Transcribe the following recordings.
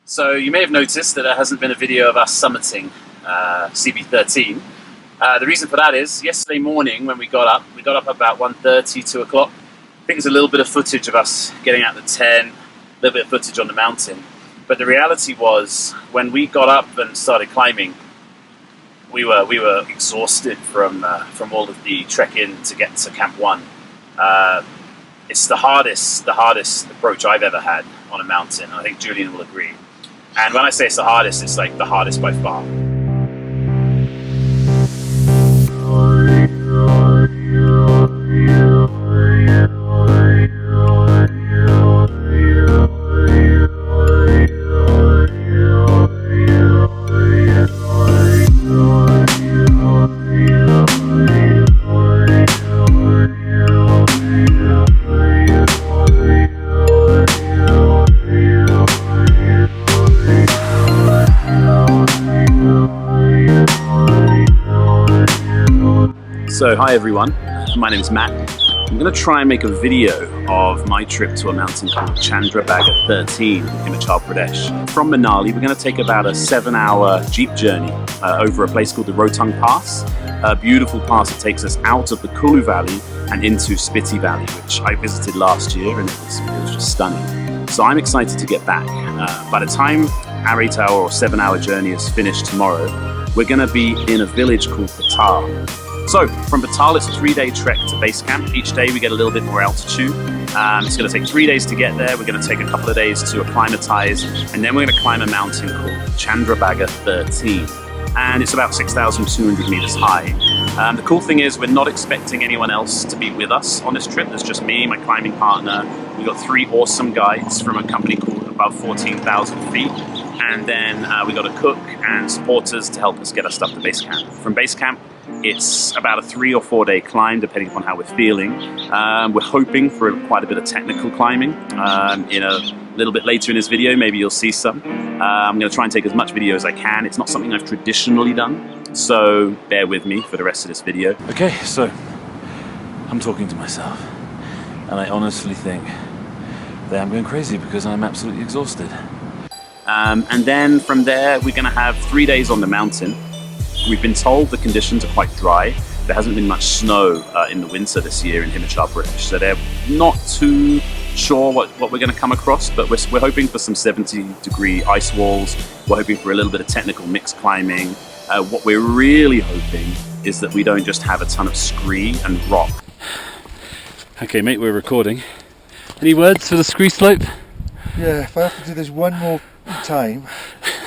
So you may have noticed that there hasn't been a video of us summiting CB13. The reason for that is yesterday morning when we got up about 1:30, 2 o'clock. I think there's a little bit of footage of us getting out the 10, a little bit of footage on the mountain. But the reality was when we got up and started climbing, we were exhausted from all of the trek-in to get to Camp 1. It's the hardest approach I've ever had on a mountain, and I think Julian will agree. And when I say it's the hardest, it's like the hardest by far. So hi everyone, my name is Matt. I'm going to try and make a video of my trip to a mountain called Chandrabhaga 13 in Himachal Pradesh. From Manali, we're going to take about a 7-hour jeep journey over a place called the Rohtang Pass, a beautiful pass that takes us out of the Kulu Valley and into Spiti Valley, which I visited last year, and it was just stunning. So I'm excited to get back. By the time our 8-hour or 7-hour journey is finished tomorrow, we're going to be in a village called Patal. So from Patal, it's a 3-day trek to base camp. Each day we get a little bit more altitude. It's going to take 3 days to get there. We're going to take a couple of days to acclimatize, and then we're going to climb a mountain called Chandrabhaga 13. And it's about 6,200 meters high. The cool thing is we're not expecting anyone else to be with us on this trip. There's just me, my climbing partner. We've got 3 awesome guides from a company called Above 14,000 Feet. And then we got a cook and supporters to help us get our stuff to base camp. From base camp, it's about a 3 or 4 day climb, depending upon how we're feeling. We're hoping for quite a bit of technical climbing. In a little bit later in this video, maybe you'll see some. I'm going to try and take as much video as I can. It's not something I've traditionally done, so bear with me for the rest of this video. Okay, so I'm talking to myself, and I honestly think that I'm going crazy because I'm absolutely exhausted. And then from there, we're going to have 3 days on the mountain. We've been told the conditions are quite dry. There hasn't been much snow in the winter this year in Himachal Pradesh, so they're not too sure what we're going to come across, but we're hoping for some 70-degree ice walls. We're hoping for a little bit of technical mixed climbing. What we're really hoping is that we don't just have a ton of scree and rock. Okay, mate, we're recording. Any words for the scree slope? Yeah, if I have to do this one more time,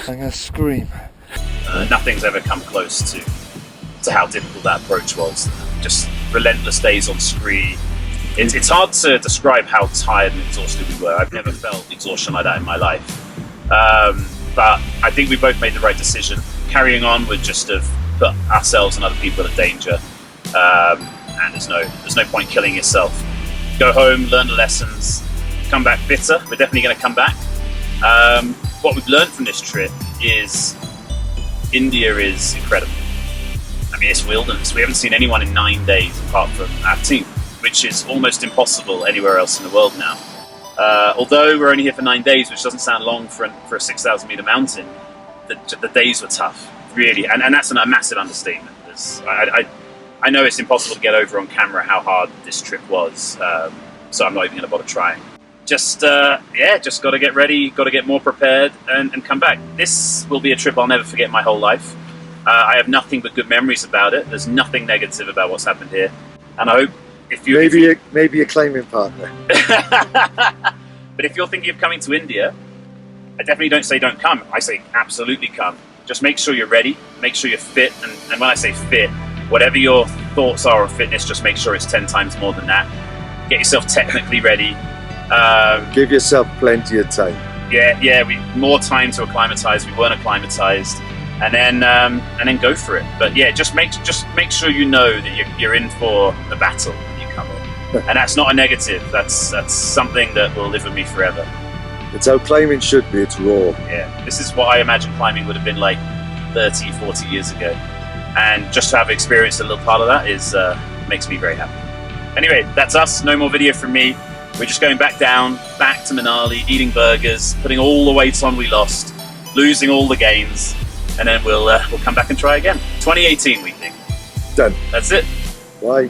I'm going to scream. Nothing's ever come close to how difficult that approach was. Just relentless days on scree. It's hard to describe how tired and exhausted we were. I've never felt exhaustion like that in my life. But I think we both made the right decision. Carrying on would just have put ourselves and other people at danger. And there's no point killing yourself. Go home, learn the lessons, come back bitter. We're definitely going to come back. What we've learned from this trip is India is incredible. I mean, it's wilderness. We haven't seen anyone in 9 days apart from our team, which is almost impossible anywhere else in the world now. Although we're only here for 9 days, which doesn't sound long for a 6,000 meter mountain, the days were tough, really, and that's a massive understatement. I know it's impossible to get over on camera how hard this trip was, so I'm not even going to bother trying. Just got to get ready, got to get more prepared, and come back. This will be a trip I'll never forget my whole life. I have nothing but good memories about it. There's nothing negative about what's happened here, and I hope maybe a climbing partner. But if you're thinking of coming to India, I definitely don't say don't come. I say absolutely come. Just make sure you're ready, make sure you're fit, and when I say fit, whatever your thoughts are of fitness, just make sure it's 10 times more than that. Get yourself technically ready. Give yourself plenty of time. Yeah, more time to acclimatize. We weren't acclimatized, and then go for it. But yeah, just make sure you know that you're in for the battle when you come in, and that's not a negative. That's something that will live with me forever. It's how climbing should be. It's raw. Yeah, this is what I imagine climbing would have been like 30, 40 years ago, and just to have experienced a little part of that makes me very happy. Anyway, that's us. No more video from me. We're just going back down, back to Manali, eating burgers, putting all the weight on we lost, losing all the gains, and then we'll come back and try again. 2018, we think. Done. That's it. Bye.